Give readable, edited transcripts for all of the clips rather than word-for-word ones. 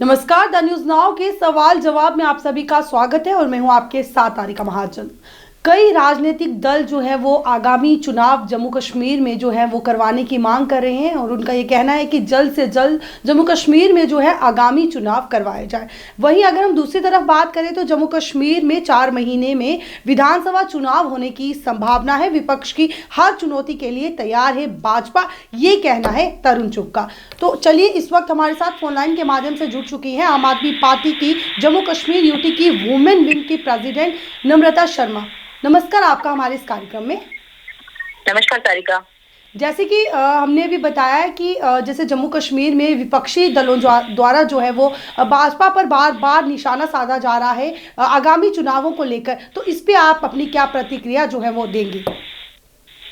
नमस्कार, the news now के सवाल जवाब में आप सभी का स्वागत है और मैं हूं आपके साथ तारिका महाजन। कई राजनीतिक दल जो है वो आगामी चुनाव जम्मू कश्मीर में जो है वो करवाने की मांग कर रहे हैं और उनका ये कहना है कि जल्द से जल्द जम्मू कश्मीर में जो है आगामी चुनाव करवाए जाए। वहीं अगर हम दूसरी तरफ बात करें तो जम्मू कश्मीर में 4 महीने में विधानसभा चुनाव होने की संभावना है। विपक्ष की हर चुनौती के लिए तैयार है भाजपा, ये कहना है तरुण चुग का। तो चलिए, इस वक्त हमारे साथ फोन लाइन के माध्यम से जुड़ चुकी हैं आम आदमी पार्टी की जम्मू कश्मीर यूटी की वुमेन विंग की प्रेसिडेंट नम्रता शर्मा। नमस्कार आपका हमारे इस कार्यक्रम में। नमस्कार तारिका। जैसे कि हमने भी बताया है कि जैसे जम्मू कश्मीर में विपक्षी दलों द्वारा जो है वो भाजपा पर बार बार निशाना साधा जा रहा है आगामी चुनावों को लेकर, तो इस पे आप अपनी क्या प्रतिक्रिया जो है वो देंगी?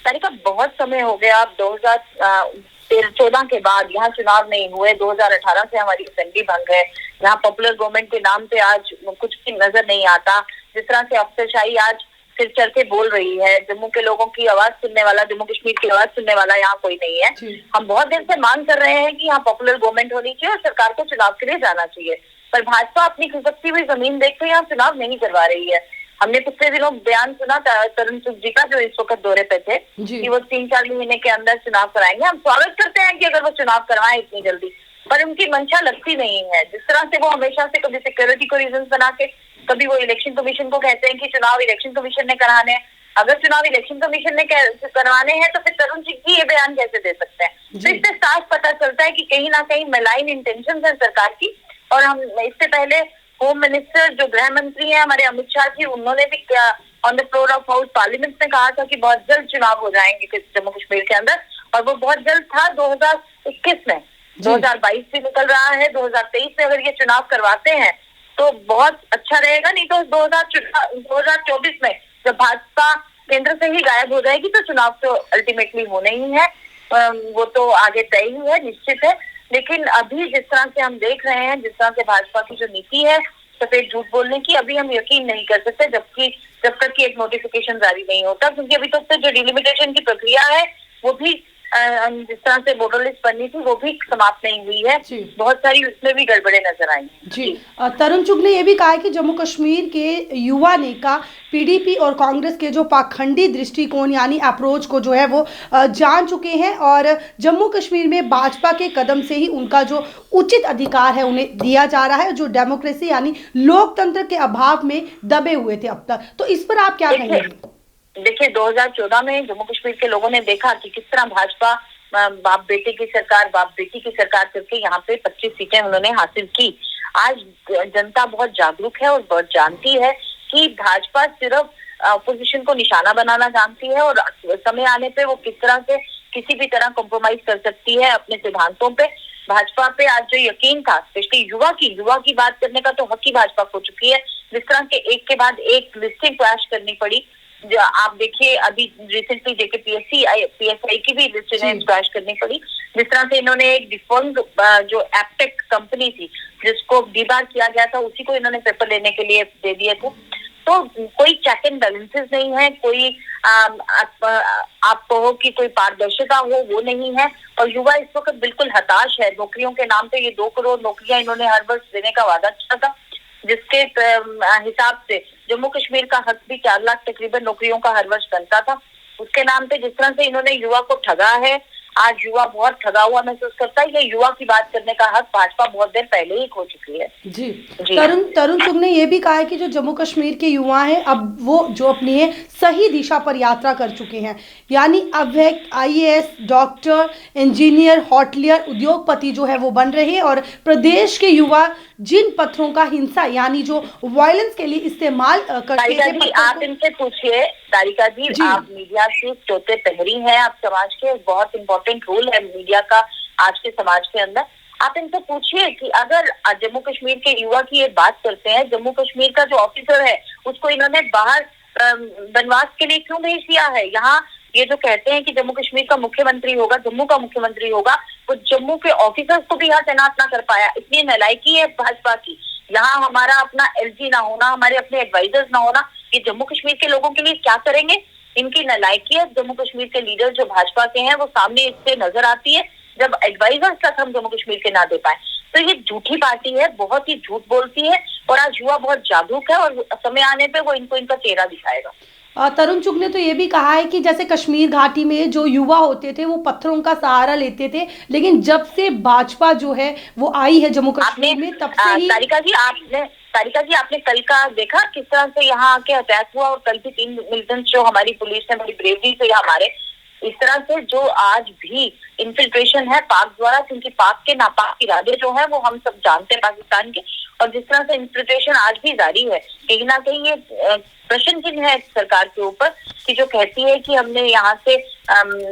तारिका, बहुत समय हो गया। अब 2014 के बाद यहाँ चुनाव नहीं हुए। 2018 से हमारी असेंबली भंग है। यहाँ पॉपुलर गवर्नमेंट के नाम पे आज कुछ भी नजर नहीं आता। जिस तरह से अफसरशाही आज सिर चढ़ के बोल रही है, जम्मू के लोगों की आवाज सुनने वाला, जम्मू कश्मीर की आवाज सुनने वाला यहाँ कोई नहीं है। हम बहुत देर से मांग कर रहे हैं कि यहाँ पॉपुलर गवर्नमेंट होनी चाहिए और सरकार को चुनाव के लिए जाना चाहिए, पर भाजपा अपनी खिसकती हुई जमीन देखकर यहाँ चुनाव नहीं करवा रही है। हमने पिछले दिनों बयान सुना तरुण चुग जी का, जो इस वक्त दौरे पे थे, कि वो 3-4 महीने के अंदर चुनाव कराएंगे। हम स्वागत करते हैं कि अगर वो चुनाव करवाएं इतनी जल्दी, पर उनकी मंशा लगती नहीं है। जिस तरह से वो हमेशा से कभी सिक्योरिटी को रीजन बना के, कभी वो इलेक्शन कमीशन को कहते हैं कि चुनाव इलेक्शन कमीशन ने कराने हैं। अगर चुनाव इलेक्शन कमीशन ने करवाने हैं तो फिर तरुण जी की ये बयान कैसे दे सकते हैं? तो इससे साफ पता चलता है कि कहीं ना कहीं मेलाइन इंटेंशन है सरकार की। और हम इससे पहले होम मिनिस्टर, जो गृह मंत्री हैं हमारे अमित शाह जी, उन्होंने भी on the floor of house parliament में कहा था कि बहुत जल्द चुनाव हो जाएंगे जम्मू कश्मीर के अंदर, और वो बहुत जल्द था 2021 में। 2022 भी निकल रहा है, 2023 में अगर ये चुनाव करवाते हैं तो बहुत अच्छा रहेगा। नहीं तो 2024 में जब भाजपा केंद्र से ही गायब हो जाएगी तो चुनाव तो अल्टीमेटली होने ही है, वो तो आगे तय ही है, निश्चित है। लेकिन अभी जिस तरह से हम देख रहे हैं, जिस तरह से भाजपा की जो नीति है सफेद झूठ बोलने की, अभी हम यकीन नहीं कर सकते जब तक कि एक नोटिफिकेशन जारी नहीं होता, क्योंकि अभी तक तो जो डिलिमिटेशन की प्रक्रिया है वो भी जिस तरह से वोटर लिस्ट बननी थी वो भी समाप्त नहीं हुई है। बहुत सारी उसमें भी गड़बड़े नजर आई हैं। जी, तरुण चुग ने यह भी कहा है कि जम्मू कश्मीर के युवा नेता पीडीपी और कांग्रेस के जो पाखंडी दृष्टिकोण यानी अप्रोच को जो है वो जान चुके हैं और जम्मू कश्मीर में भाजपा के कदम से ही उनका जो उचित अधिकार है उन्हें दिया जा रहा है, जो डेमोक्रेसी यानी लोकतंत्र के अभाव में दबे हुए थे अब तक। तो इस पर आप क्या कहेंगे? देखिए, 2014 में जम्मू कश्मीर के लोगों ने देखा कि किस तरह भाजपा बाप बेटे की सरकार, बाप बेटी की सरकार करके यहाँ पे 25 सीटें उन्होंने हासिल की। आज जनता बहुत जागरूक है और बहुत जानती है कि भाजपा सिर्फ अपोजिशन को निशाना बनाना जानती है और समय आने पे वो किस तरह से किसी भी तरह कॉम्प्रोमाइज कर सकती है अपने सिद्धांतों पे। भाजपा पे आज जो यकीन था, स्पेशली युवा की बात करने का तो हक ही भाजपा खो चुकी है। जिस तरह के एक के बाद एक लिस्टिंग क्रैश करनी पड़ी, आप देखिए अभी रिसेंटली जेके पीएसआई की भी लिस्ट क्रैश करनी पड़ी। जिस तरह से इन्होंने एक डिफॉल्ट जो एपटेक कंपनी थी जिसको डीबार किया गया था, उसी को इन्होंने पेपर लेने के लिए दे दिए थे। तो कोई चेक एंड बैलेंसेस नहीं है, कोई आप कहो कि कोई पारदर्शिता हो, वो नहीं है। और युवा इस वक्त बिल्कुल हताश है। नौकरियों के नाम पे ये 2 करोड़ नौकरियां इन्होंने हर वर्ष देने का वादा किया था, जिसके हिसाब से जम्मू कश्मीर का हक भी 4 लाख तकरीबन नौकरियों का हर वर्ष बनता था। उसके नाम पे जिस तरह से इन्होंने युवा को ठगा है, आज युवा बहुत ठगा हुआ महसूस करता है। ये युवा की बात करने का हक भाजपा बहुत देर पहले ही खो चुकी है। जी, तरुण चुग ने यह भी कहा है कि जो जम्मू कश्मीर के युवा हैं अब वो जो अपनी है सही दिशा पर यात्रा कर चुके हैं, यानी अब वह आईएएस, डॉक्टर, इंजीनियर, होटलियर, उद्योगपति जो है वो बन रहे हैं और प्रदेश के युवा जिन पत्थरों का हिंसा यानी जो वायलेंस के लिए इस्तेमाल करते हैं। आप इनसे पूछिए तारिका जी, आप मीडिया के चौथे पहरी हैं, आप समाज के बहुत इंपॉर्टेंट रोल है मीडिया का आज के समाज के अंदर। आप इनसे पूछिए कि अगर जम्मू कश्मीर के युवा की ये बात करते हैं, जम्मू कश्मीर का जो ऑफिसर है उसको इन्होंने बाहर वनवास के लिए क्यों भेज दिया है? यहाँ ये जो कहते हैं कि जम्मू कश्मीर का मुख्यमंत्री होगा, जम्मू का मुख्यमंत्री होगा, वो जम्मू के ऑफिसर्स को भी यहाँ तैनात ना कर पाया। इतनी नालायकी है भाजपा की। यहाँ हमारा अपना एलजी ना होना, हमारे अपने एडवाइजर्स ना होना, ये जम्मू कश्मीर के लोगों के लिए क्या करेंगे? इनकी नालायकी है। जम्मू कश्मीर के लीडर जो भाजपा के हैं वो सामने इससे नजर आती है जब एडवाइजर्स तक हम जम्मू कश्मीर के ना दे पाए। तो ये झूठी पार्टी है, बहुत ही झूठ बोलती है और आज युवा बहुत जागरूक है और समय आने पे वो इनको इनका चेहरा दिखाएगा। तरुण चुग ने तो ये भी कहा है कि जैसे कश्मीर घाटी में जो युवा होते थे वो पत्थरों का सहारा लेते थे, लेकिन जब से भाजपा जो है वो आई है जम्मू कश्मीर में तब से ही। तारिका जी आपने कल का देखा किस तरह से यहाँ आके अटैक हुआ और कल भी 3 मिलिटेंट्स जो हमारी पुलिस ने बड़ी ब्रेवरी से हमारे इस तरह से जो आज भी इन्फिल्ट्रेशन है पाक द्वारा, क्योंकि पाक के नापाक इरादे जो है वो हम सब जानते हैं पाकिस्तान के, और जिस तरह से इन्फिल्ट्रेशन आज भी जारी है, कहीं ना कहीं ये प्रश्न चिन्ह है सरकार के ऊपर कि जो कहती है कि हमने यहाँ से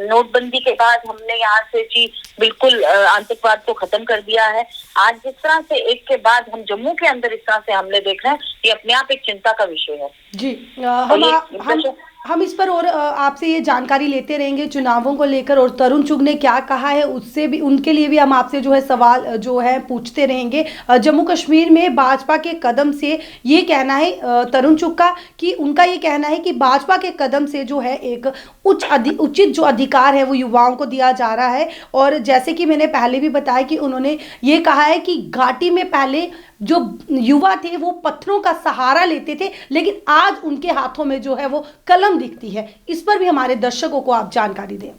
नोटबंदी के बाद हमने यहाँ से जी बिल्कुल आतंकवाद को खत्म कर दिया है। आज जिस तरह से एक के बाद हम जम्मू के अंदर इस तरह से हमले देख रहे हैं, ये अपने आप एक चिंता का विषय है। जी हम इस पर और आपसे ये जानकारी लेते रहेंगे चुनावों को लेकर, और तरुण चुग ने क्या कहा है उससे भी, उनके लिए भी हम आपसे जो है सवाल जो है पूछते रहेंगे। जम्मू कश्मीर में भाजपा के कदम से ये कहना है तरुण चुग का कि उनका ये कहना है कि भाजपा के कदम से जो है एक उचित जो अधिकार है वो युवाओं को दिया जा रहा है। और जैसे कि मैंने पहले भी बताया कि उन्होंने ये कहा है कि घाटी में पहले जो युवा थे वो पत्थरों का सहारा लेते थे, लेकिन आज उनके हाथों में जो है वो कलम दिखती है। इस पर भी हमारे दर्शकों को आप जानकारी दें।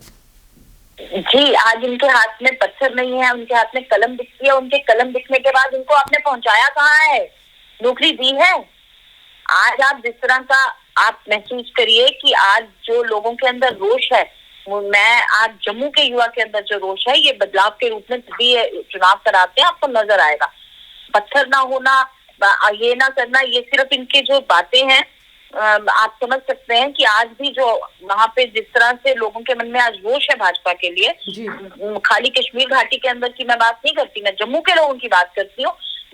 जी, आज उनके हाथ में पत्थर नहीं है, उनके हाथ में कलम दिखती है। उनके कलम दिखने के बाद उनको आपने पहुंचाया कहाँ है, नौकरी दी है? आज आप जिस तरह का आप महसूस करिए कि आज जो लोगों के अंदर रोष है, मैं आज जम्मू के युवा के अंदर जो रोष है, ये बदलाव के रूप में भी चुनाव कराते हैं, आपको नजर आएगा। पत्थर ना होना, ये ना करना, ये सिर्फ इनके जो बातें हैं, आप समझ सकते हैं कि आज भी जो वहां पे जिस तरह से लोगों के मन में आज रोष है भाजपा के लिए, खाली कश्मीर घाटी के अंदर की मैं बात नहीं करती, मैं जम्मू के लोगों की बात करती हूँ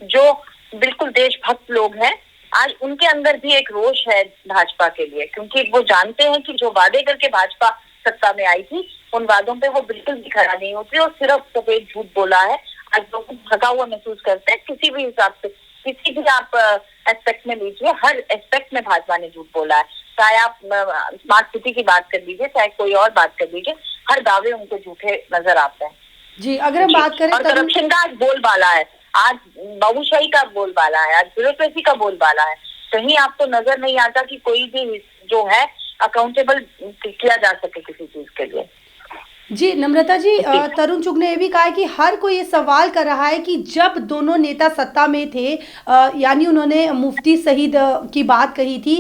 जो बिल्कुल देशभक्त लोग हैं। आज उनके अंदर भी एक रोष है भाजपा के लिए, क्योंकि वो जानते हैं कि जो वादे करके भाजपा सत्ता में आई थी उन वादों पे वो बिल्कुल भी खरा नहीं होती और सिर्फ सफेद झूठ बोला है। आज लोग थका हुआ महसूस करते हैं, किसी भी हिसाब से, किसी भी आप एस्पेक्ट में लीजिए, हर एस्पेक्ट में भाजपा ने झूठ बोला है। चाहे आप स्मार्ट सिटी की बात कर लीजिए, चाहे कोई और बात कर लीजिए, हर दावे उनको झूठे नजर आते हैं। जी, अगर हम बात करें और करप्शन का आज बोलबाला है, आज बाबूशाही का बोलबाला है, आज ब्यूरोक्रेसी का बोलबाला है। कहीं आपको नजर नहीं आता कि कोई भी जो है अकाउंटेबल किया जा सके किसी चीज के लिए। जी नम्रता जी, तरुण चुग ने ये भी कहा है कि हर कोई ये सवाल कर रहा है कि जब दोनों नेता सत्ता में थे, यानी उन्होंने मुफ्ती सईद की बात कही थी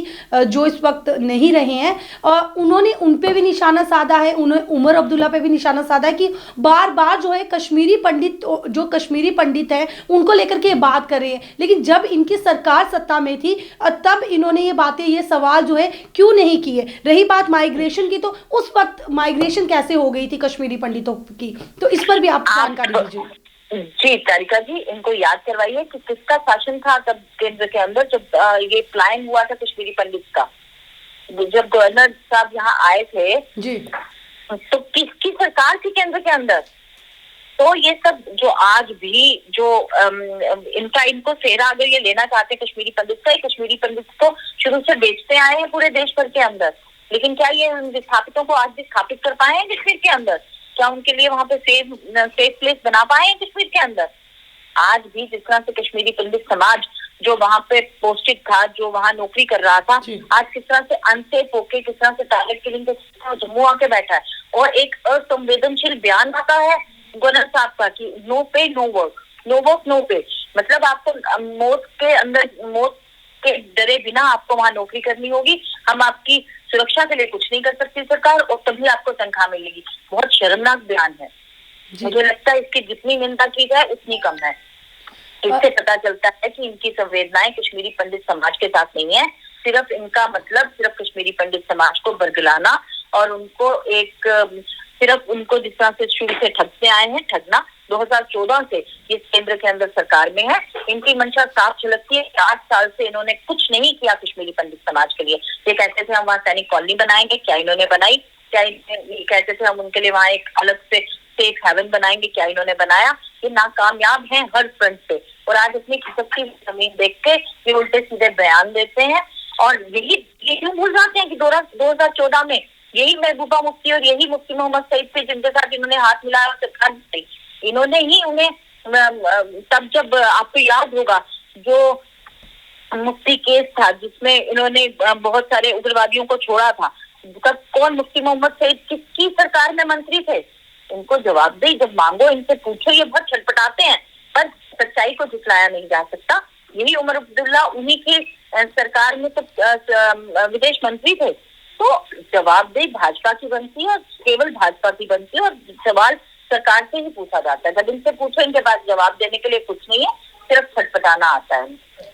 जो इस वक्त नहीं रहे हैं, उन्होंने उन पे भी निशाना साधा है, उन्होंने उमर अब्दुल्ला पे भी निशाना साधा है कि बार बार जो है कश्मीरी पंडित है उनको लेकर के बात कर रहे हैं। लेकिन जब इनकी सरकार सत्ता में थी तब इन्होंने ये बातें, ये सवाल जो है क्यों नहीं किए। रही बात माइग्रेशन की, तो उस वक्त माइग्रेशन कैसे हो गई थी कश्मीरी पंडितों की, तो इस पर भी आप जानकारी दीजिए। जी तारिका जी, इनको याद करवाइए कि किसका शासन था तब केंद्र के अंदर जब ये प्लान हुआ था कश्मीरी पंडित का। जब गवर्नर साहब यहाँ आए थे जी, तो किसकी सरकार थी केंद्र के अंदर? तो ये सब जो आज भी जो इनको सेहरा अगर ये लेना चाहते हैं कश्मीरी पंडित का, कश्मीरी पंडित को शुरू से बेचते आए हैं पूरे देश भर के अंदर, लेकिन क्या ये विस्थापितों को आज भी स्थापित कर पाए हैं कश्मीर के अंदर? क्या उनके लिए वहां पे सेफ प्लेस बना पाए हैं कश्मीर के अंदर? आज भी जिस तरह से कश्मीरी पंडित समाज जो वहां पे पोस्टेड था, जो वहां नौकरी कर रहा था, आज किस तरह से अनसेफ होके, किस तरह से टारगेट किलिंग के जम्मू आके बैठा है। और एक असंवेदनशील बयान आता है गवर्नर साहब का कि no pay no work, no work no pay, मतलब आपको मौत के डरे बिना आपको वहां नौकरी करनी होगी, हम आपकी सुरक्षा के लिए कुछ नहीं कर सकती सरकार, और तभी आपको तनख्वाह मिलेगी। बहुत शर्मनाक बयान है। मुझे लगता है इसकी जितनी निंदा की जाए उतनी कम है। इससे पता चलता है कि इनकी संवेदनाएं कश्मीरी पंडित समाज के साथ नहीं है, सिर्फ इनका मतलब सिर्फ कश्मीरी पंडित समाज को बरगलाना और उनको एक सिर्फ उनको जिस तरह से शुरू से ठगते आए हैं, ठगना 2014 से ये केंद्र के अंदर सरकार में है। इनकी मंशा साफ झलकती है। 8 साल से इन्होंने कुछ नहीं किया कश्मीरी पंडित समाज के लिए। ये कहते थे हम वहाँ सैनिक कॉलोनी बनाएंगे, क्या इन्होंने बनाई? क्या ये कहते थे हम उनके लिए वहाँ एक अलग से सेफ हेवन बनाएंगे, क्या इन्होंने बनाया? ये नाकामयाब हैं हर फ्रंट पे। और आज अपनी खिसकती जमीन देख के ये उल्टे सीधे बयान देते हैं और ये क्यों भूल जाते हैं कि 2014 में यही महबूबा मुफ्ती और यही मुफ्ती मोहम्मद सईद थे जिनके साथ इन्होंने हाथ मिलाया और सरकार दी। इन्होंने ही उन्हें तब जब आपको याद होगा जो मुफ्ती केस था जिसमें इन्होंने बहुत सारे उग्रवादियों को छोड़ा था, तब कौन मुफ्ती मोहम्मद सईद किसकी सरकार में मंत्री थे? इनको जवाबदेही जब मांगो, इनसे पूछो। ये बहुत छटपटाते हैं पर सच्चाई को झुठलाया नहीं जा सकता। यही उमर अब्दुल्ला उन्हीं की सरकार में तो विदेश मंत्री थे। तो जवाबदेही भाजपा की बनती है और केवल भाजपा की बनती है, और सवाल सरकार से ही पूछा जाता है। जब इनसे पूछो, इनके पास जवाब देने के लिए कुछ नहीं है, सिर्फ छटपटाना आता है।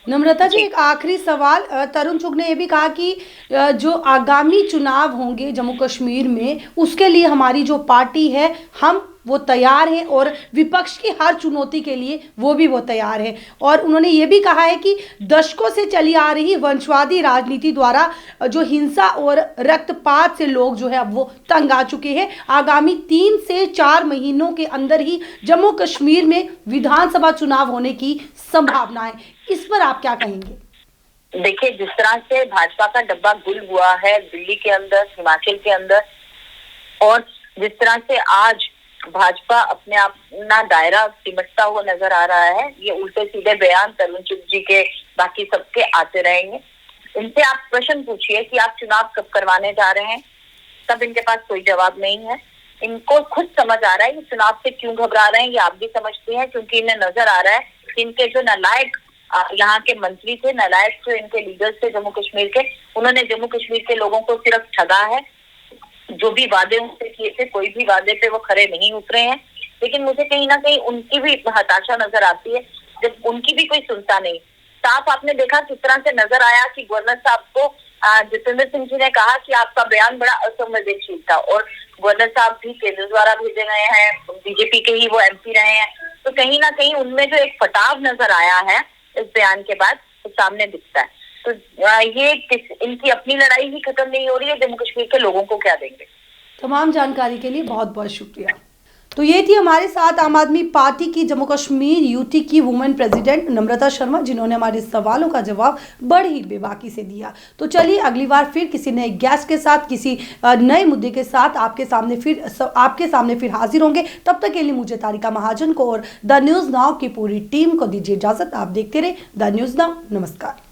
नम्रता जी, एक आखिरी सवाल। तरुण चुग ने यह भी कहा कि जो आगामी चुनाव होंगे जम्मू कश्मीर में, उसके लिए हमारी जो पार्टी है हम वो तैयार हैं, और विपक्ष की हर चुनौती के लिए वो तैयार है। और उन्होंने ये भी कहा है कि दशकों से चली आ रही वंशवादी राजनीति द्वारा जो हिंसा और रक्तपात से लोग जो है अब वो तंग आ चुके हैं। आगामी 3 से 4 महीनों के अंदर ही जम्मू कश्मीर में विधानसभा चुनाव होने की संभावना है। इस पर आप क्या कहेंगे? देखिए, जिस तरह से भाजपा का डब्बा गुल हुआ है दिल्ली के अंदर, हिमाचल के अंदर, और जिस तरह से आज भाजपा अपने अपना दायरा सिमटता हुआ नजर आ रहा है, ये उल्टे सीधे बयान तरुण चुग जी के, बाकी सबके आते रहेंगे। इनसे आप प्रश्न पूछिए कि आप चुनाव कब करवाने जा रहे हैं, तब इनके पास कोई जवाब नहीं है। इनको खुद समझ आ रहा है कि चुनाव से क्यों घबरा रहे हैं, ये आप भी समझते हैं, क्योंकि इन्हें नजर आ रहा है कि इनके जो नालायक यहाँ के मंत्री थे, नालायक जो इनके लीडर्स थे जम्मू कश्मीर के, उन्होंने जम्मू कश्मीर के लोगों को सिर्फ ठगा है। जो भी वादे उनसे किए थे, कोई भी वादे पे वो खरे नहीं उतरे हैं। लेकिन मुझे कहीं ना कहीं उनकी भी हताशा नजर आती है जब उनकी भी कोई सुनता नहीं। साफ आपने देखा किस तरह से नजर आया कि गवर्नर साहब को जितेंद्र सिंह जी ने कहा कि आपका बयान बड़ा असंवेदनशील था, और गवर्नर साहब भी केंद्र द्वारा भेजे गए हैं, बीजेपी के ही वो एमपी रहे हैं। तो कहीं ना कहीं उनमें जो एक फटाव नजर आया है इस बयान के बाद, तो सामने दिखता है। तो ये इनकी अपनी लड़ाई ही खत्म नहीं हो रही है, जम्मू कश्मीर के लोगों को क्या देंगे। तमाम जानकारी के लिए बहुत बहुत शुक्रिया। तो ये थी हमारे साथ आम आदमी पार्टी की जम्मू कश्मीर यूटी की वुमेन प्रेसिडेंट नम्रता शर्मा, जिन्होंने हमारे सवालों का जवाब बड़ी बेबाकी से दिया। तो चलिए अगली बार फिर किसी नए गेस्ट के साथ, किसी नए मुद्दे के साथ आपके सामने फिर हाजिर होंगे। तब तक के लिए मुझे तारिका महाजन को और द न्यूज़ नाउ की पूरी टीम को दीजिए इजाजत। आप देखते रहे द न्यूज़ नाउ। नमस्कार।